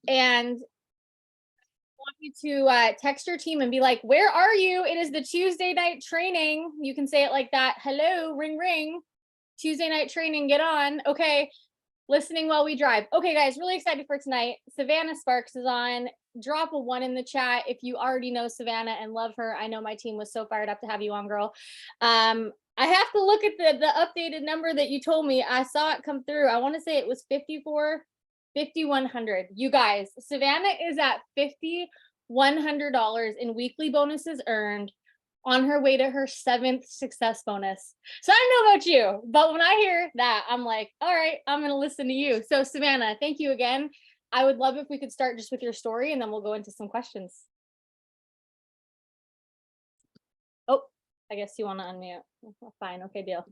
And want you to text your team and be like, where are you? It is the Tuesday night training. You can say it like that. Hello, ring, ring. Tuesday night training, get on. Okay. Listening while we drive. Okay, guys, really excited for tonight. Savannah Sparks is on. Drop a 1 in the chat if you already know Savannah and love her. I know my team was so fired up to have you on, girl. I have to look at the updated number that you told me. I saw it come through. I want to say it was 5,100. You guys, Savannah is at $5,100 in weekly bonuses earned on her way to her 7th success bonus. So I don't know about you, but when I hear that, I'm like, all right, I'm going to listen to you. So Savannah, thank you again. I would love if we could start just with your story and then we'll go into some questions. Oh, I guess you want to unmute. Fine. Okay, deal.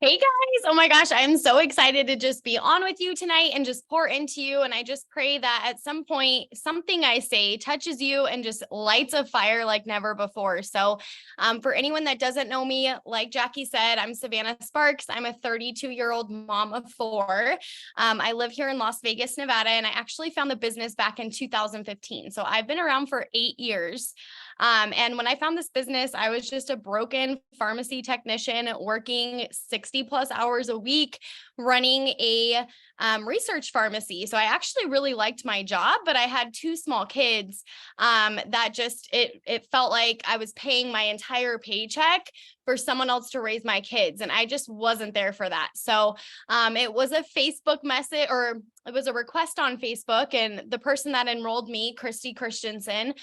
Hey guys, oh my gosh, I'm so excited to just be on with you tonight and just pour into you. And I just pray that at some point, something I say touches you and just lights a fire like never before. So for anyone that doesn't know me, like Jackie said, I'm Savanna Sparks. I'm a 32-year-old mom of 4. I live here in Las Vegas, Nevada, and I actually found the business back in 2015. So I've been around for 8 years. And when I found this business, I was just a broken pharmacy technician working 60 plus hours a week, running a research pharmacy. So I actually really liked my job, but I had 2 small kids that just, it felt like I was paying my entire paycheck for someone else to raise my kids. And I just wasn't there for that. So it was a Facebook message, or it was a request on Facebook. And the person that enrolled me, Christy Christensen,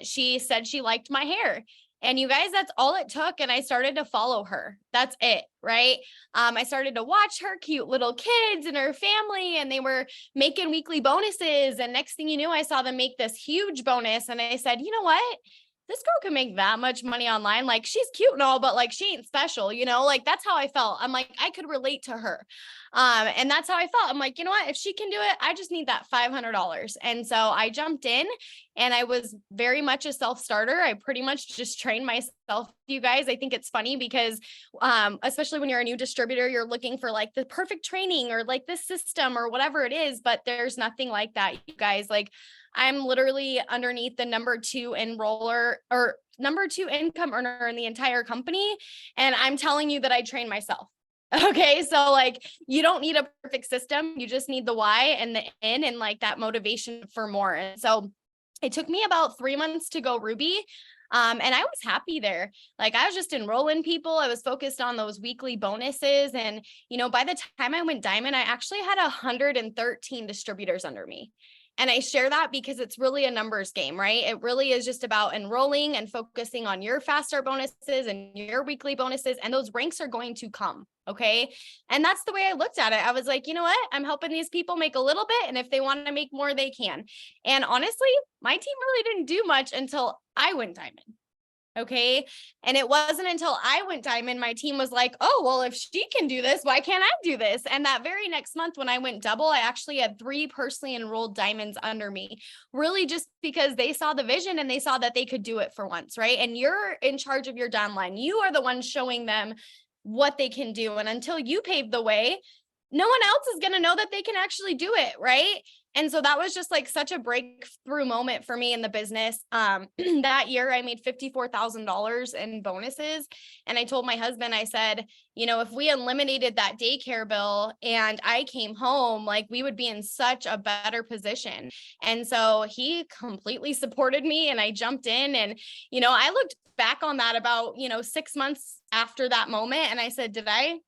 she said she liked my hair. And you guys, that's all it took. And I started to follow her. That's it, right? I started to watch her cute little kids and her family, and they were making weekly bonuses. And next thing you knew, I saw them make this huge bonus. And I said, you know what? This girl can make that much money online. Like, she's cute and all, but like, she ain't special, you know, like that's how I felt. I'm like, I could relate to her. And that's how I felt. I'm like, you know what, if she can do it, I just need that $500. And so I jumped in, and I was very much a self-starter. I pretty much just trained myself. You guys, I think it's funny because, especially when you're a new distributor, you're looking for like the perfect training or like this system or whatever it is, but there's nothing like that, you guys. Like, I'm literally underneath the number 2 enroller or number 2 income earner in the entire company. And I'm telling you that I train myself. Okay. So like, you don't need a perfect system. You just need the why and the in, and like that motivation for more. And so it took me about 3 months to go Ruby. And I was happy there. Like, I was just enrolling people. I was focused on those weekly bonuses. And, you know, by the time I went Diamond, I actually had 113 distributors under me. And I share that because it's really a numbers game, right? It really is just about enrolling and focusing on your fast start bonuses and your weekly bonuses. And those ranks are going to come. Okay. And that's the way I looked at it. I was like, you know what? I'm helping these people make a little bit. And if they want to make more, they can. And honestly, my team really didn't do much until I went Diamond. Okay. And it wasn't until I went Diamond, my team was like, oh, well, if she can do this, why can't I do this? And that very next month when I went double, I actually had 3 personally enrolled diamonds under me, really just because they saw the vision and they saw that they could do it for once. Right. And you're in charge of your downline. You are the one showing them what they can do. And until you pave the way, no one else is going to know that they can actually do it. Right. And so that was just like such a breakthrough moment for me in the business. That year I made $54,000 in bonuses. And I told my husband, I said, you know, if we eliminated that daycare bill and I came home, like, we would be in such a better position. And so he completely supported me, and I jumped in. And, you know, I looked back on that about, 6 months after that moment. And I said, did I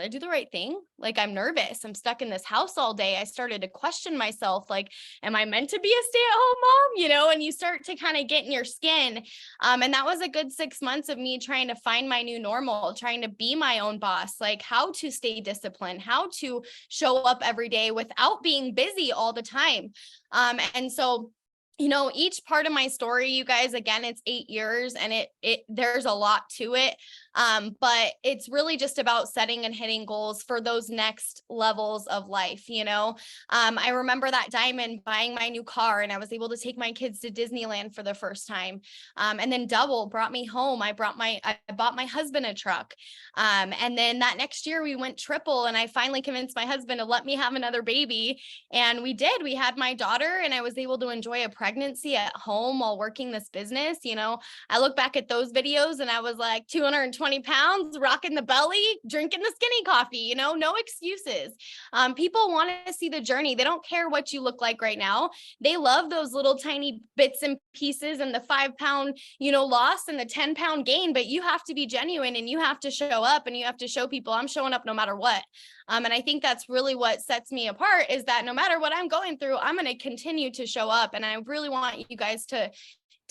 do the right thing? Like, I'm nervous. I'm stuck in this house all day. I started to question myself. Like, am I meant to be a stay-at-home mom? And you start to kind of get in your skin. And that was a good 6 months of me trying to find my new normal, trying to be my own boss, like how to stay disciplined, how to show up every day without being busy all the time. And so each part of my story, you guys, again, it's 8 years and there's a lot to it. But it's really just about setting and hitting goals for those next levels of life. I remember that diamond buying my new car, and I was able to take my kids to Disneyland for the first time. And then double brought me home. I bought my husband a truck. And then that next year we went triple, and I finally convinced my husband to let me have another baby. And we did. We had my daughter, and I was able to enjoy a pregnancy at home while working this business. I look back at those videos and I was like 220 pounds, rocking the belly, drinking the skinny coffee, no excuses. People want to see the journey. They don't care what you look like right now. They love those little tiny bits and pieces and the 5-pound, loss and the 10-pound gain, but you have to be genuine and you have to show up and you have to show people I'm showing up no matter what. And I think that's really what sets me apart, is that no matter what I'm going through, I'm going to continue to show up. And I really want you guys to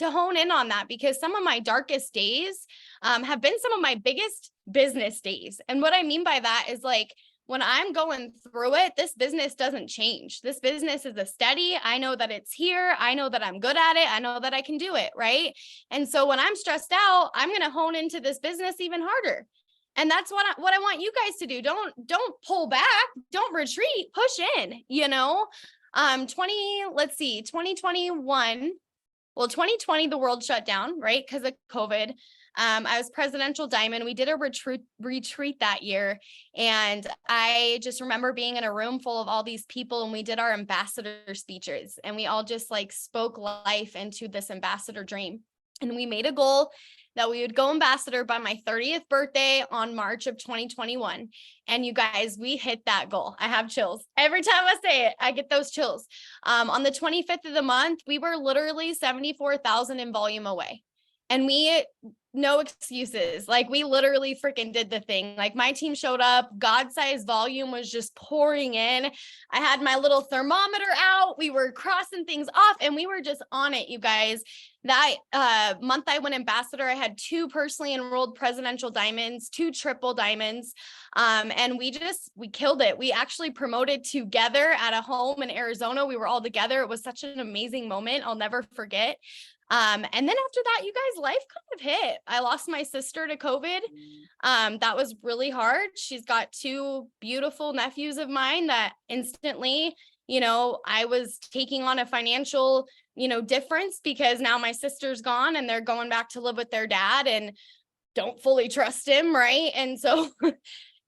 hone in on that, because some of my darkest days have been some of my biggest business days. And what I mean by that is, like, when I'm going through it, this business doesn't change. This business is a steady. I know that it's here. I know that I'm good at it. I know that I can do it. Right. And so when I'm stressed out, I'm going to hone into this business even harder. And that's what I want you guys to do. Don't pull back. Don't retreat. Push in, 2021. Well, 2020, the world shut down, right? Because of COVID. I was presidential diamond. We did a retreat that year. And I just remember being in a room full of all these people, and we did our ambassador speeches, and we all just like spoke life into this ambassador dream. And we made a goal that we would go ambassador by my 30th birthday on March of 2021. And you guys, we hit that goal. I have chills. Every time I say it, I get those chills. On the 25th of the month, we were literally 74,000 in volume away. And no excuses. Like, we literally freaking did the thing. Like, my team showed up, God-sized volume was just pouring in. I had my little thermometer out. We were crossing things off, and we were just on it, you guys. That month I went ambassador, I had 2 personally enrolled presidential diamonds, 2 triple diamonds. And we killed it. We actually promoted together at a home in Arizona. We were all together. It was such an amazing moment. I'll never forget. And then after that, you guys, life kind of hit. I lost my sister to COVID. That was really hard. She's got 2 beautiful nephews of mine that instantly, I was taking on a financial, difference, because now my sister's gone and they're going back to live with their dad and don't fully trust him. Right. And so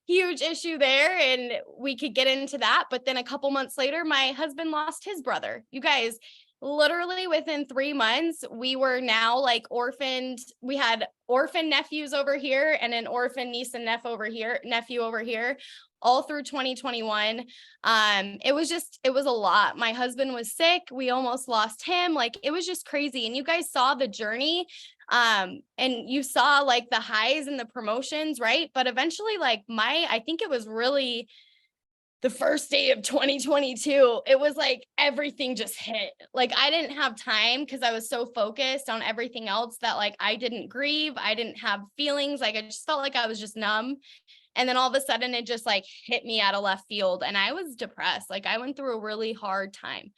huge issue there, and we could get into that. But then a couple months later, my husband lost his brother. You guys, literally within 3 months, we were now like orphaned. We had orphan nephews over here and an orphan niece and nephew over here, all through 2021. It was a lot. My husband was sick. We almost lost him. Like, it was just crazy. And you guys saw the journey. And you saw like the highs and the promotions, right? But eventually, like, I think it was really the first day of 2022, it was like everything just hit. Like, I didn't have time because I was so focused on everything else that, like, I didn't grieve. I didn't have feelings. Like, I just felt like I was just numb. And then all of a sudden it just like hit me out of left field, and I was depressed. Like, I went through a really hard time.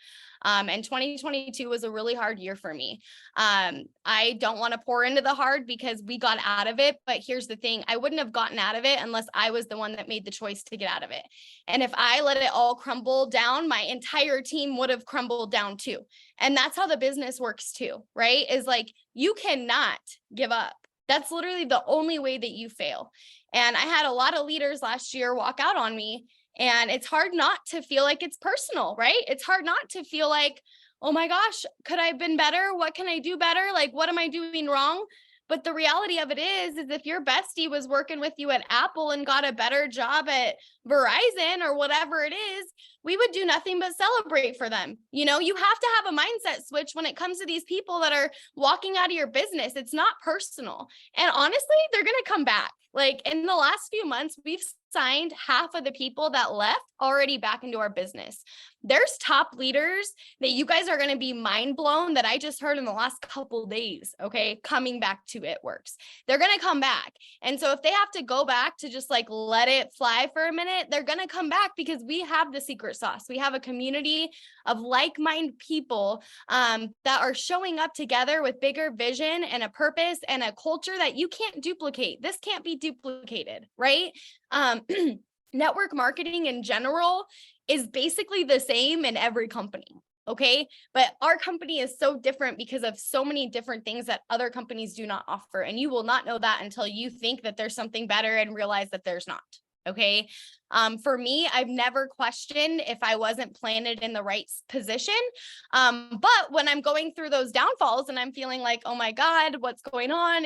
And 2022 was a really hard year for me. I don't want to pour into the hard because we got out of it. But here's the thing. I wouldn't have gotten out of it unless I was the one that made the choice to get out of it. And if I let it all crumble down, my entire team would have crumbled down too. And that's how the business works too, right? Is like, you cannot give up. That's literally the only way that you fail. And I had a lot of leaders last year walk out on me, and it's hard not to feel like it's personal, right? It's hard not to feel like, oh my gosh, could I have been better? What can I do better? Like, what am I doing wrong? But the reality of it is if your bestie was working with you at Apple and got a better job at Verizon or whatever it is, we would do nothing but celebrate for them. You have to have a mindset switch when it comes to these people that are walking out of your business. It's not personal. And honestly, they're going to come back. Like, in the last few months, we've signed half of the people that left already back into our business. There's top leaders that you guys are going to be mind blown that I just heard in the last couple days, okay, coming back to It Works. They're going to come back. And so if they have to go back to just like let it fly for a minute, they're going to come back because we have the secret sauce. We have a community of like-minded people that are showing up together with bigger vision and a purpose and a culture that you can't duplicate. This can't be duplicated, right? Network marketing in general is basically the same in every company. Okay. But our company is so different because of so many different things that other companies do not offer. And you will not know that until you think that there's something better and realize that there's not. Okay. For me, I've never questioned if I wasn't planted in the right position. But when I'm going through those downfalls and I'm feeling like, oh my God, what's going on?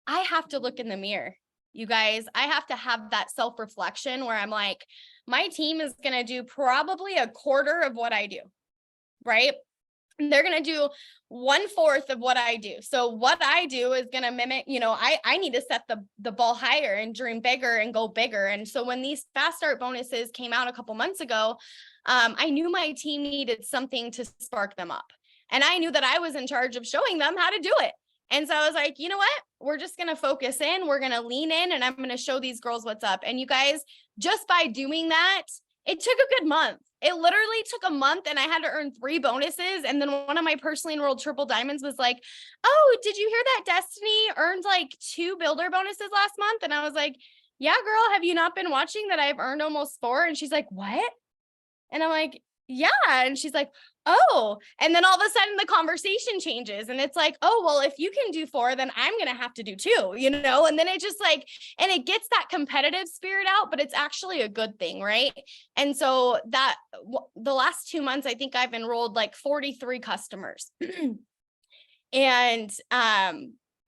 I have to look in the mirror. You guys, I have to have that self-reflection where I'm like, my team is going to do probably a quarter of what I do, right? And they're going to do 1/4 of what I do. So what I do is going to mimic, I need to set the ball higher and dream bigger and go bigger. And so when these fast start bonuses came out a couple months ago, I knew my team needed something to spark them up. And I knew that I was in charge of showing them how to do it. And so I was like, you know what? We're just going to focus in. We're going to lean in and I'm going to show these girls what's up. And you guys, just by doing that, it took a good month. It literally took a month and I had to earn 3 bonuses. And then one of my personally enrolled triple diamonds was like, oh, did you hear that Destiny earned like 2 builder bonuses last month? And I was like, yeah, girl, have you not been watching that I've earned almost 4? And she's like, what? And I'm like, yeah. And she's like, oh, and then all of a sudden the conversation changes and it's like, oh, well, if you can do 4, then I'm going to have to do 2, and then it just like, and it gets that competitive spirit out, but it's actually a good thing. Right. And so that the last 2 months, I think I've enrolled like 43 customers and,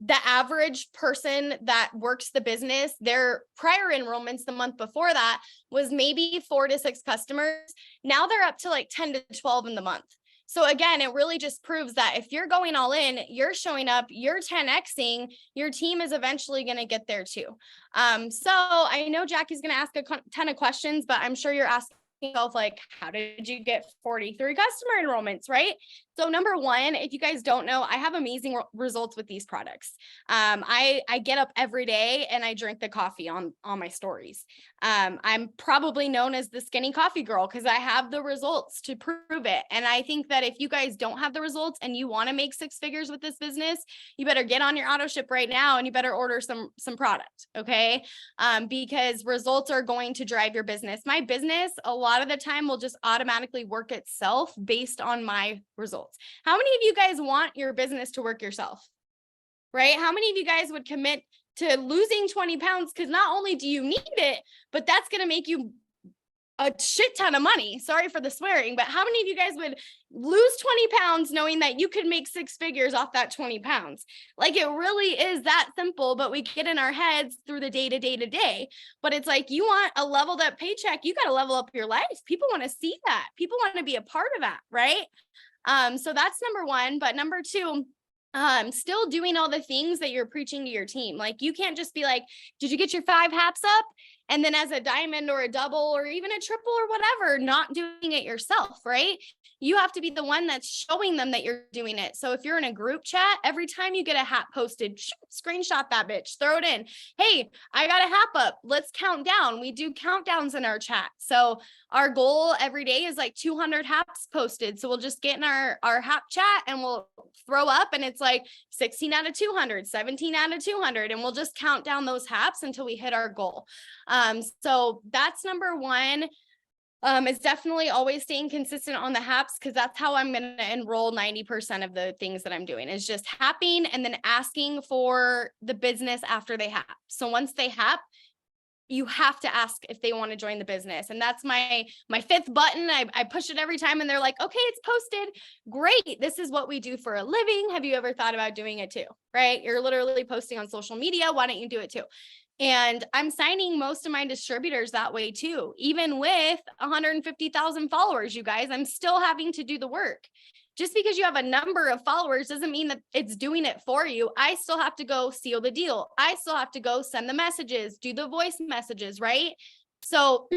the average person that works the business, their prior enrollments the month before that was maybe 4 to 6 customers. Now they're up to like 10 to 12 in the month. So again, it really just proves that if you're going all in, you're showing up, you're 10Xing, your team is eventually going to get there too. So I know Jackie's going to ask a ton of questions, but I'm sure you're asking yourself like, how did you get 43 customer enrollments, right? So number one, if you guys don't know, I have amazing results with these products. I get up every day and I drink the coffee on my stories. I'm probably known as the skinny coffee girl because I have the results to prove it. And I think that if you guys don't have the results and you want to make 6 figures with this business, you better get on your auto ship right now and you better order some product. Okay. Because results are going to drive your business. My business, a lot of the time will just automatically work itself based on my results. How many of you guys want your business to work yourself? Right? How many of you guys would commit to losing 20 pounds? Because not only do you need it, but that's going to make you a shit ton of money. Sorry for the swearing, but how many of you guys would lose 20 pounds knowing that you could make 6 figures off that 20 pounds? Like it really is that simple, but we get in our heads through the day to day. But it's like, you want a leveled up paycheck, you got to level up your life. People want to see that. People want to be a part of that, right? So that's number one. But number 2, still doing all the things that you're preaching to your team. Like you can't just be like, did you get your 5 haps up? And then as a diamond or a double or even a triple or whatever, not doing it yourself, right? You have to be the one that's showing them that you're doing it. So if you're in a group chat, every time you get a hap posted, screenshot that bitch, throw it in. Hey, I got a hap up. Let's count down. We do countdowns in our chat. So our goal every day is like 200 haps posted. So we'll just get in our hap chat and we'll throw up and it's like 16 out of 200, 17 out of 200. And we'll just count down those haps until we hit our goal. So that's number 1. Is definitely always staying consistent on the haps because that's how I'm going to enroll 90% of the things that I'm doing is just happing and then asking for the business after they hap. So once they hap, you have to ask if they want to join the business. And that's my 5th button. I push it every time and they're like, okay, it's posted. Great. This is what we do for a living. Have you ever thought about doing it too? Right? You're literally posting on social media. Why don't you do it too? And I'm signing most of my distributors that way too. Even with 150,000 followers, you guys, I'm still having to do the work. Just because you have a number of followers doesn't mean that it's doing it for you. I still have to go seal the deal. I still have to go send the messages, do the voice messages, right? So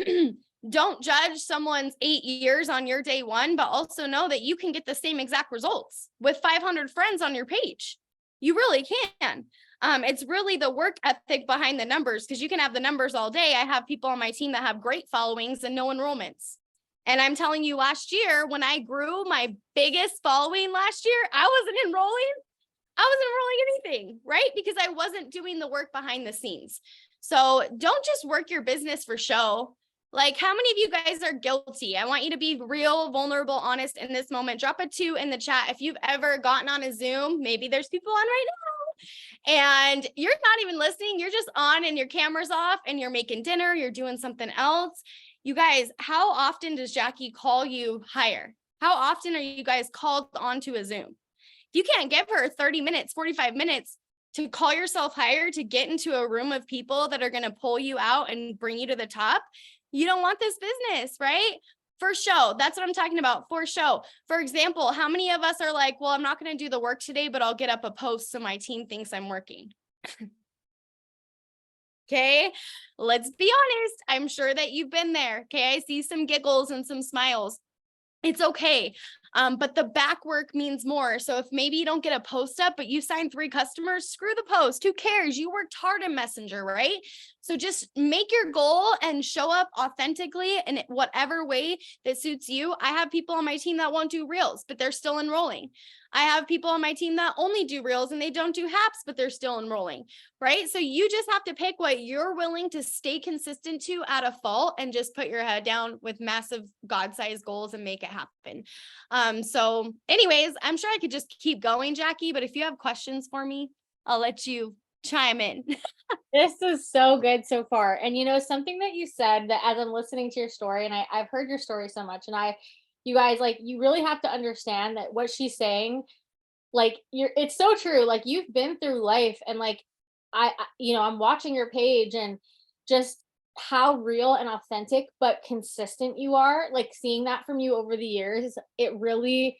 don't judge someone's 8 years on your day one, but also know that you can get the same exact results with 500 friends on your page. You really can. It's really the work ethic behind the numbers, because you can have the numbers all day. I have people on my team that have great followings and no enrollments. And I'm telling you, last year, when I grew my biggest following last year, I wasn't enrolling anything, right? Because I wasn't doing the work behind the scenes. So don't just work your business for show. Like, how many of you guys are guilty? I want you to be real, vulnerable, honest in this moment. Drop a 2 in the chat if you've ever gotten on a Zoom. Maybe there's people on right now and you're not even listening. You're just on and your camera's off and you're making dinner. You're doing something else. You guys, how often does Jackie call you higher? How often are you guys called onto a Zoom? If you can't give her 30 minutes, 45 minutes to call yourself higher, to get into a room of people that are going to pull you out and bring you to the top, you don't want this business, right? For show. That's what I'm talking about, for show. For example, how many of us are like, well, I'm not going to do the work today, but I'll get up a post so my team thinks I'm working. Okay, let's be honest. I'm sure that you've been there. Okay, I see some giggles and some smiles. It's okay. But the back work means more. So if maybe you don't get a post up, but you signed 3 customers, screw the post. Who cares? You worked hard in Messenger, right? So just make your goal and show up authentically in whatever way that suits you. I have people on my team that won't do reels, but they're still enrolling. I have people on my team that only do reels and they don't do haps, but they're still enrolling, right? So you just have to pick what you're willing to stay consistent to at a fault and just put your head down with massive God-sized goals and make it happen. So anyways, I'm sure I could just keep going, Jackie, but if you have questions for me, I'll let you chime in. This is so good so far. And something that you said, that as I'm listening to your story, and I've heard your story so much, and you guys, like, you really have to understand that what she's saying, like, it's so true. Like, you've been through life, and like, I'm watching your page, and just how real and authentic but consistent you are, like, seeing that from you over the years, it really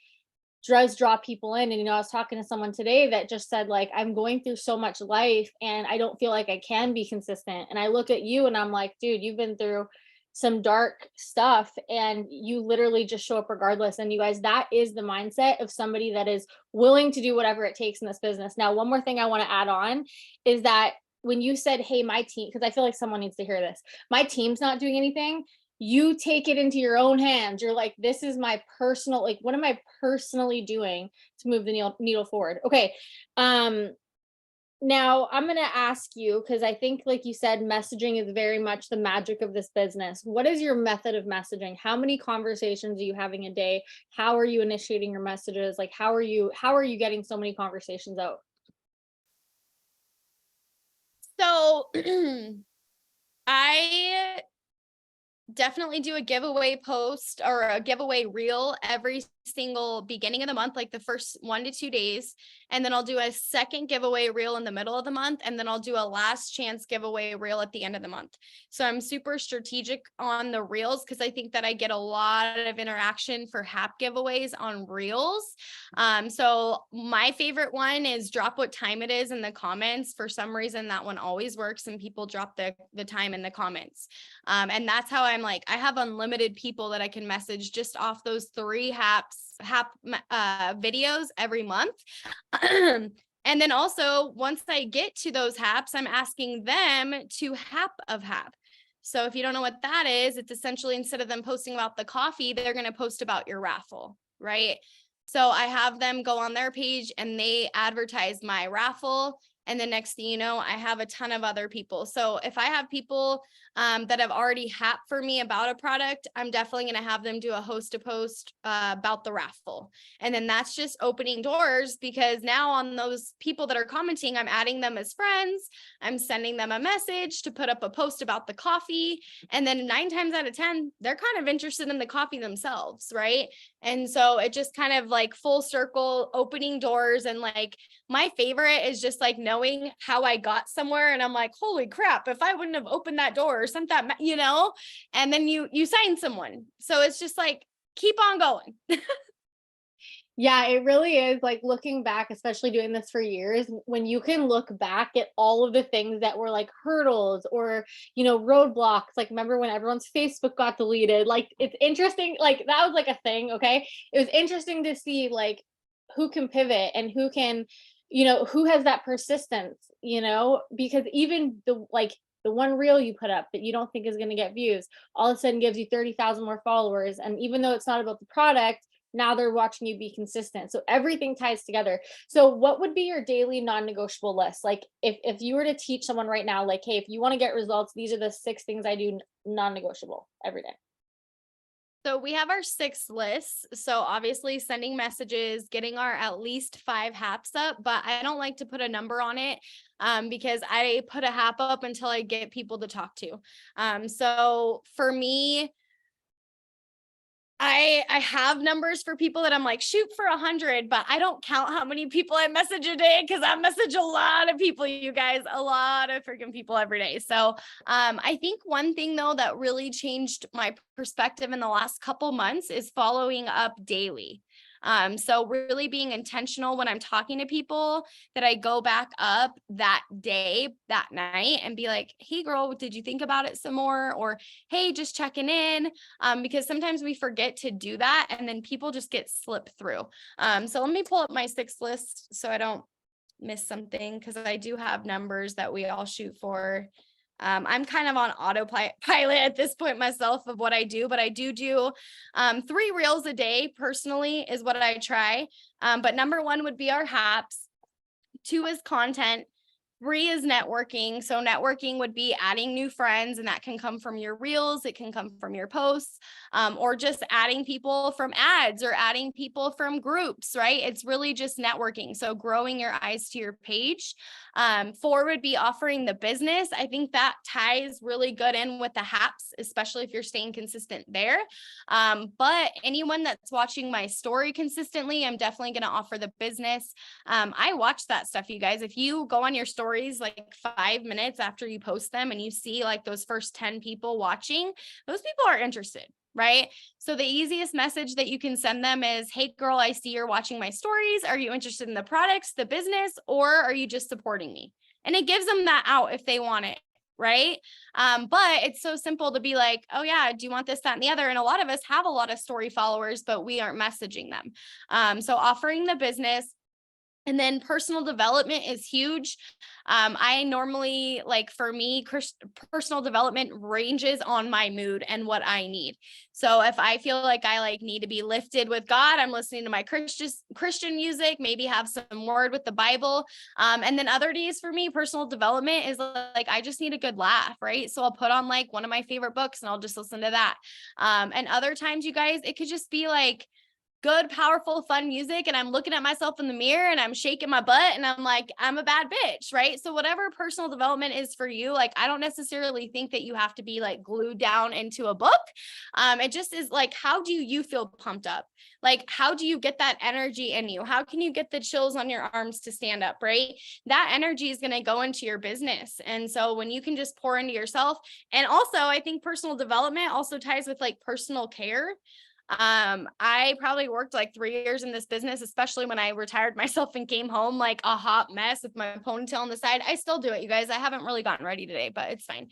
does draw people in. And I was talking to someone today that just said, like, I'm going through so much life and I don't feel like I can be consistent. And I look at you and I'm like, dude, you've been through some dark stuff and you literally just show up regardless. And you guys, that is the mindset of somebody that is willing to do whatever it takes in this business. Now, one more thing I want to add on is that when you said, hey, my team, because I feel like someone needs to hear this, my team's not doing anything, you take it into your own hands. You're like, this is my personal, like, what am I personally doing to move the needle forward? Okay. Now I'm going to ask you, because I think, like you said, messaging is very much the magic of this business. What is your method of messaging? How many conversations are you having a day? How are you initiating your messages? Like, how are you getting so many conversations out? So I definitely do a giveaway post or a giveaway reel every single beginning of the month, like the first 1 to 2 days. And then I'll do a second giveaway reel in the middle of the month. And then I'll do a last chance giveaway reel at the end of the month. So I'm super strategic on the reels because I think that I get a lot of interaction for HAP giveaways on reels. So my favorite one is drop what time it is in the comments. For some reason, that one always works and people drop the time in the comments. And that's how I'm like, I have unlimited people that I can message just off those 3 HAP videos every month. And then also once I get to those HAPs, I'm asking them to HAP of HAP. So if you don't know what that is, it's essentially, instead of them posting about the coffee, they're going to post about your raffle, right? So I have them go on their page and they advertise my raffle. And the next thing you know, I have a ton of other people. So if I have people that have already happed for me about a product, I'm definitely going to have them do a host to post about the raffle. And then that's just opening doors, because now on those people that are commenting, I'm adding them as friends. I'm sending them a message to put up a post about the coffee. And then 9 times out of 10, they're kind of interested in the coffee themselves, right? And so it just kind of like full circle opening doors. And like my favorite is just like knowing how I got somewhere. And I'm like, holy crap, if I wouldn't have opened that door or sent that, and then you sign someone. So it's just like, keep on going. Yeah, it really is like looking back, especially doing this for years, when you can look back at all of the things that were like hurdles or, roadblocks. Like, remember when everyone's Facebook got deleted? Like, it's interesting. Like, that was like a thing. Okay. It was interesting to see like who can pivot and who can, who has that persistence, because even the one reel you put up that you don't think is going to get views all of a sudden gives you 30,000 more followers. And even though it's not about the product, now they're watching you be consistent. So everything ties together. So what would be your daily non-negotiable list? Like if you were to teach someone right now, like, hey, if you want to get results, these are the 6 things I do non-negotiable every day. So we have our 6 lists. So obviously sending messages, getting our at least 5 haps up, but I don't like to put a number on it because I put a hap up until I get people to talk to. So for me, I have numbers for people that I'm like, shoot for 100, but I don't count how many people I message a day because I message a lot of people, you guys, a lot of freaking people every day. So I think one thing though that really changed my perspective in the last couple months is following up daily. So really being intentional when I'm talking to people that I go back up that day, that night and be like, hey girl, did you think about it some more? Or, hey, just checking in. Because sometimes we forget to do that and then people just get slipped through. So let me pull up my 6 list so I don't miss something because I do have numbers that we all shoot for. I'm kind of on autopilot at this point myself of what I do, but I do 3 reels a day personally is what I try. But number 1 would be our haps. 2 is content. 3 is networking. So networking would be adding new friends, and that can come from your reels. It can come from your posts, or just adding people from ads or adding people from groups, right? It's really just networking. So growing your eyes to your page. 4 would be offering the business. I think that ties really good in with the haps, especially if you're staying consistent there. But anyone that's watching my story consistently, I'm definitely going to offer the business. I watch that stuff, you guys. If you go on your stories like 5 minutes after you post them and you see like those first 10 people watching, those people are interested, right? So the easiest message that you can send them is, hey girl, I see you're watching my stories. Are you interested in the products, the business, or are you just supporting me? And it gives them that out if they want it. Right. But it's so simple to be like, oh yeah, do you want this, that, and the other? And a lot of us have a lot of story followers, but we aren't messaging them. So offering the business. And then personal development is huge. I normally, like for me, personal development ranges on my mood and what I need. So if I feel like I need to be lifted with God, I'm listening to my Christian music, maybe have some word with the Bible. And then other days for me, personal development is like, I just need a good laugh, right? So I'll put on like one of my favorite books and I'll just listen to that. And other times, you guys, it could just be like, good, powerful, fun music. And I'm looking at myself in the mirror and I'm shaking my butt and I'm like, I'm a bad bitch. Right. So whatever personal development is for you, like, I don't necessarily think that you have to be like glued down into a book. It just is like, how do you feel pumped up? Like, how do you get that energy in you? How can you get the chills on your arms to stand up? Right. That energy is going to go into your business. And so when you can just pour into yourself, and also I think personal development also ties with like personal care. I probably worked like 3 years in this business, especially when I retired myself and came home like a hot mess with my ponytail on the side. I still do it, you guys. I haven't really gotten ready today, but it's fine.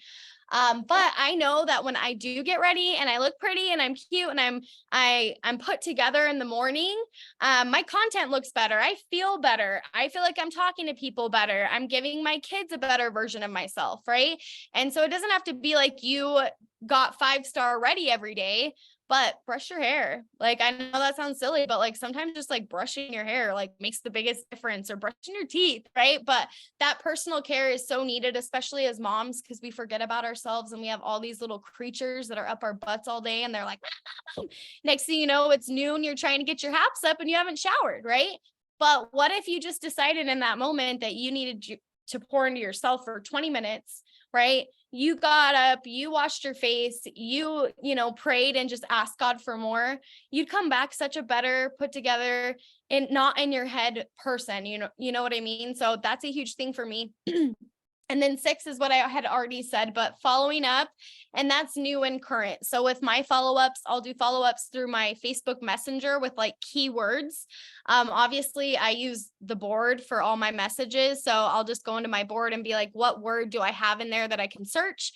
But I know that when I do get ready and I look pretty and I'm cute and I'm put together in the morning, my content looks better. I feel better. I feel like I'm talking to people better. I'm giving my kids a better version of myself, right? And so it doesn't have to be like you got 5-star ready every day, but brush your hair. Like, I know that sounds silly, but like sometimes just like brushing your hair like makes the biggest difference, or brushing your teeth, right? But that personal care is so needed, especially as moms, because we forget about ourselves and we have all these little creatures that are up our butts all day and they're like, next thing you know, it's noon, you're trying to get your haps up and you haven't showered, right? But what if you just decided in that moment that you needed to pour into yourself for 20 minutes, right? You got up, you washed your face, you prayed and just asked God for more. You'd come back such a better, put together, and not in your head person, you know what I mean? So that's a huge thing for me. And then 6 is what I had already said, but following up, and that's new and current. So with my follow-ups, I'll do follow-ups through my Facebook Messenger with like keywords. Obviously I use the board for all my messages. So I'll just go into my board and be like, what word do I have in there that I can search?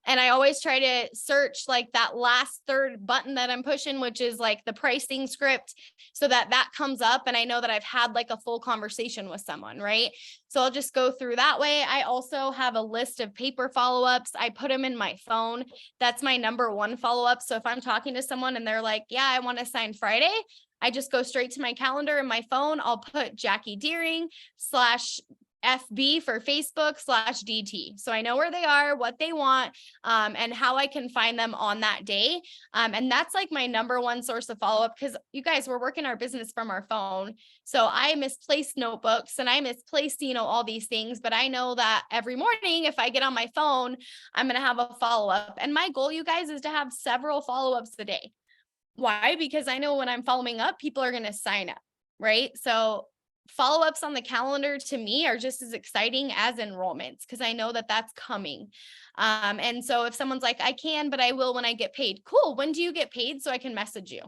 And I always try to search like that last third button that I'm pushing, which is like the pricing script, so that that comes up and I know that I've had like a full conversation with someone, right? So I'll just go through that way. I also have a list of paper follow-ups. I put them in my phone. That's my number one follow-up. So if I'm talking to someone and they're like, yeah, I want to sign Friday, I just go straight to my calendar in my phone. I'll put Jackie Deering / FB for Facebook / DT. So I know where they are, what they want, and how I can find them on that day. And that's like my number one source of follow-up, because you guys, we're working our business from our phone. So I misplaced notebooks and I misplaced, all these things, but I know that every morning, if I get on my phone, I'm going to have a follow-up. And my goal, you guys, is to have several follow-ups a day. Why? Because I know when I'm following up, people are going to sign up, right? So follow-ups on the calendar to me are just as exciting as enrollments, because I know that that's coming. And so if someone's like, I can, but I will when I get paid. Cool. When do you get paid? So I can message you,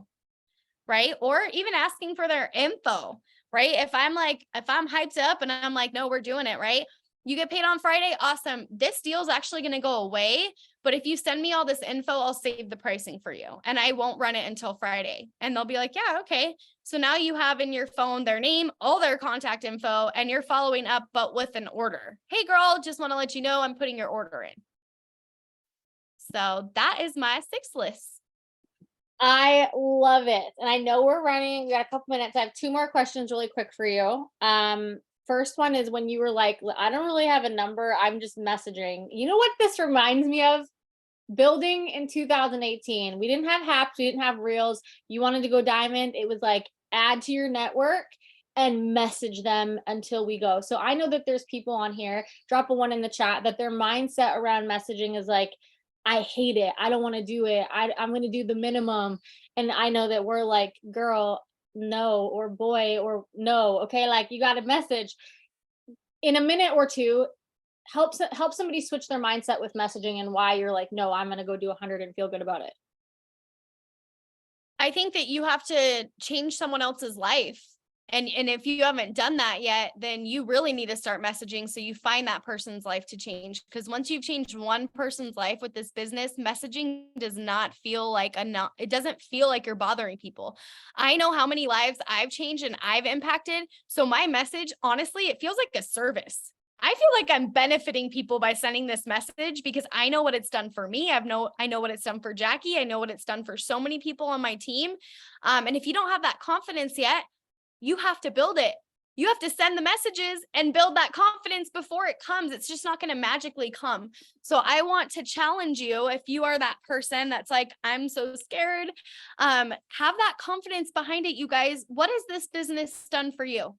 right? Or even asking for their info, right? If I'm hyped up and I'm like, no, we're doing it, right? You get paid on Friday. Awesome. This deal is actually going to go away. But if you send me all this info, I'll save the pricing for you and I won't run it until Friday. And they'll be like, yeah, okay. So now you have in your phone their name, all their contact info, and you're following up, but with an order. Hey girl, just want to let you know I'm putting your order in. So that is my 6 list. I love it. And I know we're running, we got a couple minutes. I have 2 more questions really quick for you. First one is when you were like, I don't really have a number, I'm just messaging. You know what this reminds me of? Building in 2018. We didn't have Haps, we didn't have Reels. You wanted to go diamond, it was like add to your network and message them until we go. So I know that there's people on here, drop a 1 in the chat, that their mindset around messaging is like, I hate it. I don't want to do it. I'm going to do the minimum. And I know that we're like, girl, no, or boy, or no. Okay. Like you got a message in a minute or two. Help somebody switch their mindset with messaging and why you're like, no, I'm going to go do 100 and feel good about it. I think that you have to change someone else's life. And if you haven't done that yet, then you really need to start messaging so you find that person's life to change. Because once you've changed one person's life with this business, messaging does not feel like enough. It doesn't feel like you're bothering people. I know how many lives I've changed and I've impacted. So my message, honestly, it feels like a service. I feel like I'm benefiting people by sending this message because I know what it's done for me. I know what it's done for Jackie. I know what it's done for so many people on my team. And if you don't have that confidence yet, you have to build it. You have to send the messages and build that confidence before it comes. It's just not going to magically come. So I want to challenge you, if you are that person that's like, I'm so scared, have that confidence behind it, you guys. What has this business done for you?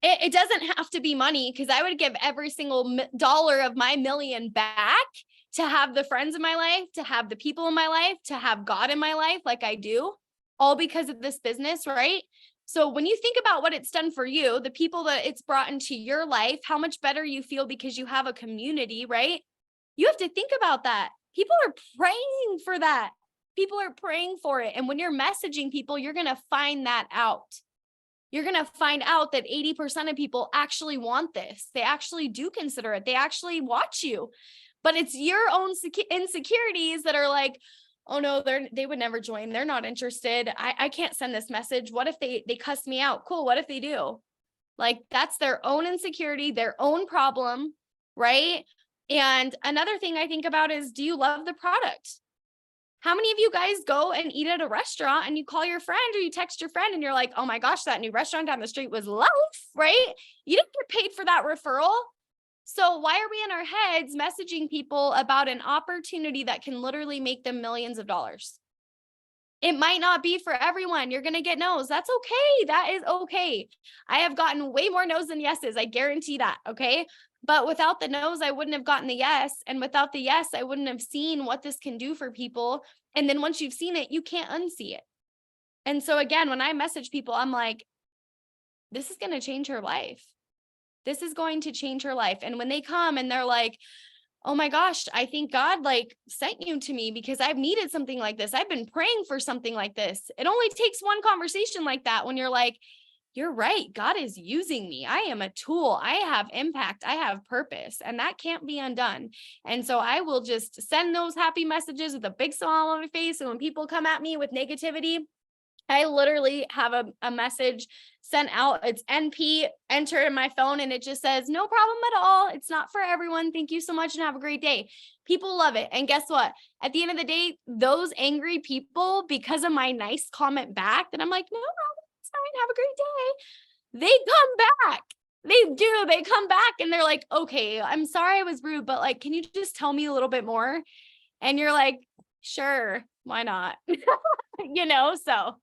It doesn't have to be money, because I would give every single dollar of my million back to have the friends in my life, to have the people in my life, to have God in my life like I do, all because of this business, right? So when you think about what it's done for you, the people that it's brought into your life, how much better you feel because you have a community, right? You have to think about that. People are praying for that. People are praying for it. And when you're messaging people, you're going to find that out. You're going to find out that 80% of people actually want this. They actually do consider it. They actually watch you. But it's your own insecurities that are like, oh no, they would never join. They're not interested. I can't send this message. What if they cuss me out? Cool. What if they do? Like, that's their own insecurity, their own problem, right? And another thing I think about is, do you love the product? How many of you guys go and eat at a restaurant and you call your friend or you text your friend and you're like, oh my gosh, that new restaurant down the street was life, right? You didn't get paid for that referral. So why are we in our heads messaging people about an opportunity that can literally make them millions of dollars? It might not be for everyone. You're going to get no's. That's okay. That is okay. I have gotten way more no's than yeses. I guarantee that. Okay. But without the no's, I wouldn't have gotten the yes. And without the yes, I wouldn't have seen what this can do for people. And then once you've seen it, you can't unsee it. And so again, when I message people, I'm like, this is going to change her life. This is going to change her life. And when they come and they're like, oh my gosh, I think God like sent you to me because I've needed something like this. I've been praying for something like this. It only takes one conversation like that when you're like, you're right. God is using me. I am a tool. I have impact. I have purpose, and that can't be undone. And so I will just send those happy messages with a big smile on my face. And when people come at me with negativity, I literally have a message sent out. It's NP, enter in my phone, and it just says, no problem at all. It's not for everyone. Thank you so much and have a great day. People love it. And guess what? At the end of the day, those angry people, because of my nice comment back, that I'm like, no problem, it's fine. Have a great day. They come back. They do. They come back and they're like, okay, I'm sorry I was rude, but like, can you just tell me a little bit more? And you're like, sure, why not? So.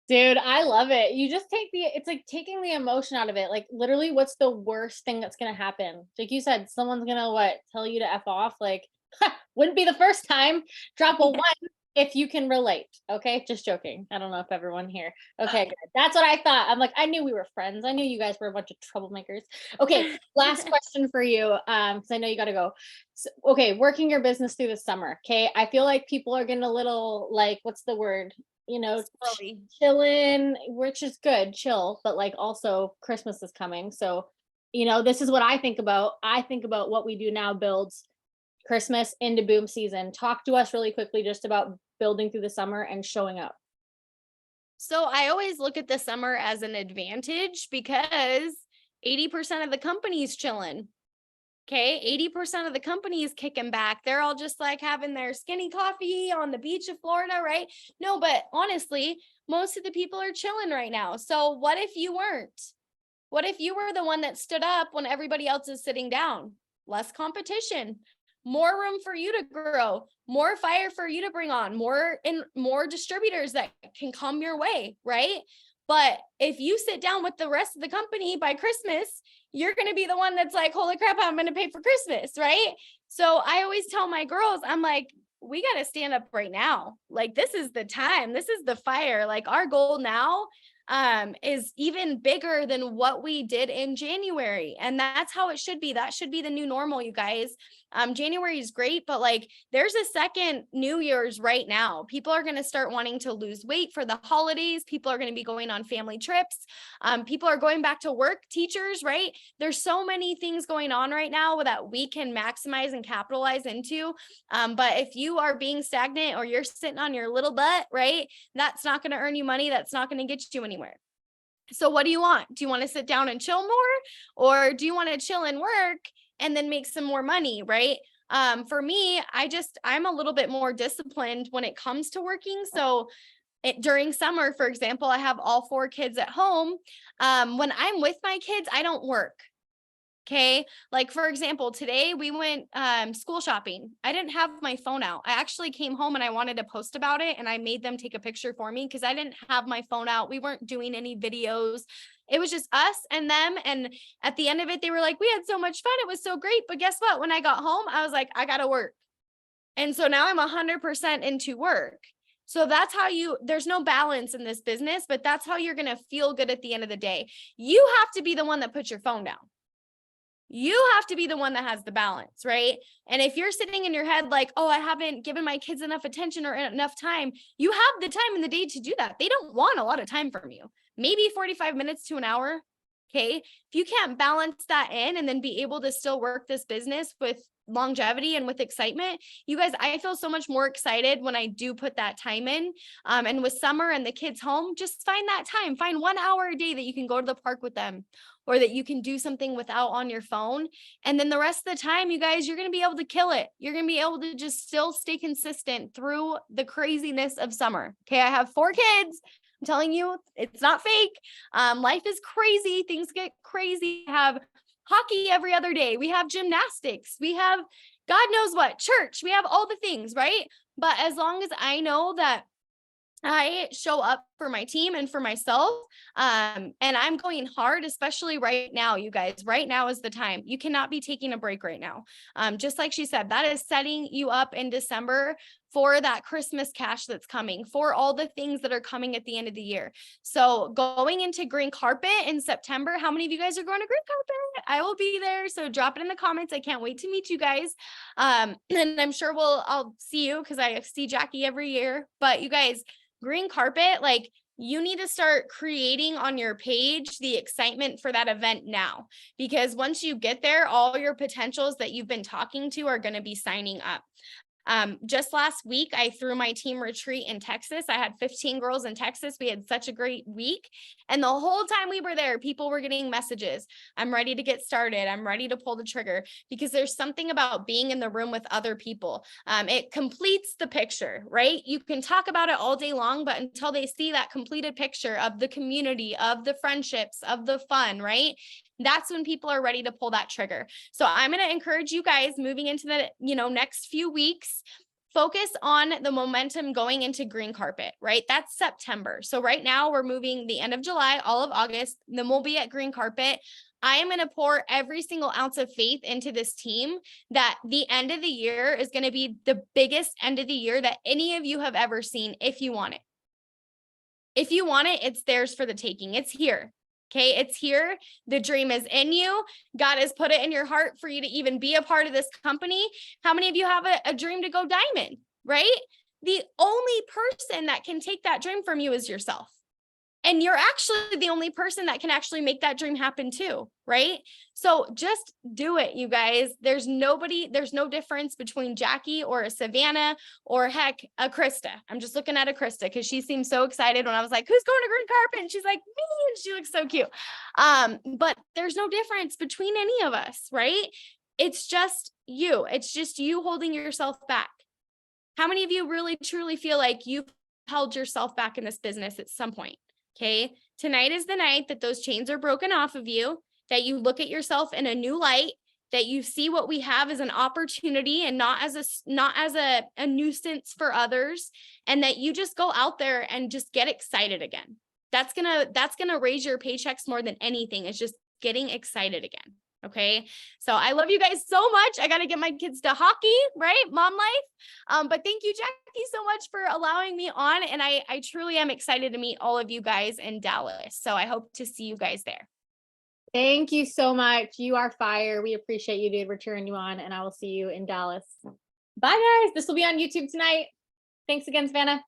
Dude, I love it. You just it's like taking the emotion out of it. Like literally what's the worst thing that's going to happen? Like you said, someone's going to tell you to F off. Like wouldn't be the first time. Drop a 1 if you can relate. Okay. Just joking. I don't know if everyone here. Okay. Good. That's what I thought. I'm like, I knew we were friends. I knew you guys were a bunch of troublemakers. Okay. Last question for you. Cause I know you got to go. So, okay. Working your business through the summer. Okay. I feel like people are getting a little what's the word? Chilling, which is good, chill, but also Christmas is coming. So, this is what I think about. I think about what we do now builds Christmas into boom season. Talk to us really quickly just about building through the summer and showing up. So I always look at the summer as an advantage because 80% of the company's chilling. Okay. 80% of the company is kicking back. They're all just like having their skinny coffee on the beach of Florida, right? No, but honestly, most of the people are chilling right now. So what if you weren't? What if you were the one that stood up when everybody else is sitting down? Less competition, more room for you to grow, more fire for you to bring on, more distributors that can come your way, right? But if you sit down with the rest of the company by Christmas, you're going to be the one that's like, holy crap, I'm going to pay for Christmas, right? So I always tell my girls, I'm like, we got to stand up right now. Like, this is the time. This is the fire. Like, our goal now is even bigger than what we did in January. And that's how it should be. That should be the new normal, you guys. January is great, but there's a second New Year's right now. People are going to start wanting to lose weight for the holidays. People are going to be going on family trips. People are going back to work, teachers, right? There's so many things going on right now that we can maximize and capitalize into. But if you are being stagnant or you're sitting on your little butt, right? That's not going to earn you money. That's not going to get you anywhere. So what do you want? Do you want to sit down and chill more? Or do you want to chill and work and then make some more money, right? For me, I'm a little bit more disciplined when it comes to working. So during summer, for example, I have all 4 kids at home. When I'm with my kids, I don't work. Okay. Like, for example, today we went school shopping. I didn't have my phone out. I actually came home and I wanted to post about it, and I made them take a picture for me because I didn't have my phone out. We weren't doing any videos. It was just us and them. And at the end of it, they were like, we had so much fun. It was so great. But guess what? When I got home, I was like, I got to work. And so now I'm 100% into work. So that's how there's no balance in this business, but that's how you're going to feel good at the end of the day. You have to be the one that puts your phone down. You have to be the one that has the balance, right? And if you're sitting in your head like, oh, I haven't given my kids enough attention or enough time, you have the time in the day to do that. They don't want a lot of time from you. Maybe 45 minutes to an hour. Okay. If you can't balance that in and then be able to still work this business with longevity and with excitement, you guys, I feel so much more excited when I do put that time in. And with summer and the kids home, just find that time, find 1 hour a day that you can go to the park with them, or that you can do something without on your phone. And then the rest of the time, you guys, you're going to be able to kill it. You're going to be able to just still stay consistent through the craziness of summer. Okay. I have 4 kids. I'm telling you, it's not fake. Life is crazy. Things get crazy. We have hockey every other day. We have gymnastics. We have God knows what, church. We have all the things, right? But as long as I know that I show up for my team and for myself, and I'm going hard, especially right now, you guys. Right now is the time. You cannot be taking a break right now. Just like she said, that is setting you up in December for that Christmas cash that's coming, for all the things that are coming at the end of the year. So going into green carpet in September, how many of you guys are going to green carpet? I will be there. So drop it in the comments. I can't wait to meet you guys. And I'm sure I'll see you because I see Jackie every year. But you guys, green carpet, like, you need to start creating on your page the excitement for that event now, because once you get there, all your potentials that you've been talking to are going to be signing up. Just last week, I threw my team retreat in Texas. I had 15 girls in Texas. We had such a great week. And the whole time we were there, people were getting messages. I'm ready to get started. I'm ready to pull the trigger, because there's something about being in the room with other people. It completes the picture, right? You can talk about it all day long, but until they see that completed picture of the community, of the friendships, of the fun, right? That's when people are ready to pull that trigger. So I'm going to encourage you guys moving into the, next few weeks, focus on the momentum going into green carpet, right? That's September. So right now we're moving the end of July, all of August, then we'll be at green carpet. I am going to pour every single ounce of faith into this team that the end of the year is going to be the biggest end of the year that any of you have ever seen, if you want it. If you want it, it's theirs for the taking. It's here. Okay, it's here. The dream is in you. God has put it in your heart for you to even be a part of this company. How many of you have a dream to go diamond, right? The only person that can take that dream from you is yourself. And you're actually the only person that can actually make that dream happen too, right? So just do it, you guys. There's no difference between Jackie or a Savanna or heck, a Krista. I'm just looking at a Krista because she seemed so excited when I was like, who's going to green carpet? And she's like, me, and she looks so cute. But there's no difference between any of us, right? It's just you. It's just you holding yourself back. How many of you really truly feel like you've held yourself back in this business at some point? Okay, tonight is the night that those chains are broken off of you, that you look at yourself in a new light, that you see what we have as an opportunity and not as a nuisance for others, and that you just go out there and just get excited again. That's gonna raise your paychecks more than anything. It's just getting excited again. Okay. So I love you guys so much. I got to get my kids to hockey, right? Mom life. But thank you, Jackie, so much for allowing me on. And I truly am excited to meet all of you guys in Dallas. So I hope to see you guys there. Thank you so much. You are fire. We appreciate you, dude. We're cheering you on, and I will see you in Dallas. Bye, guys. This will be on YouTube tonight. Thanks again, Savanna.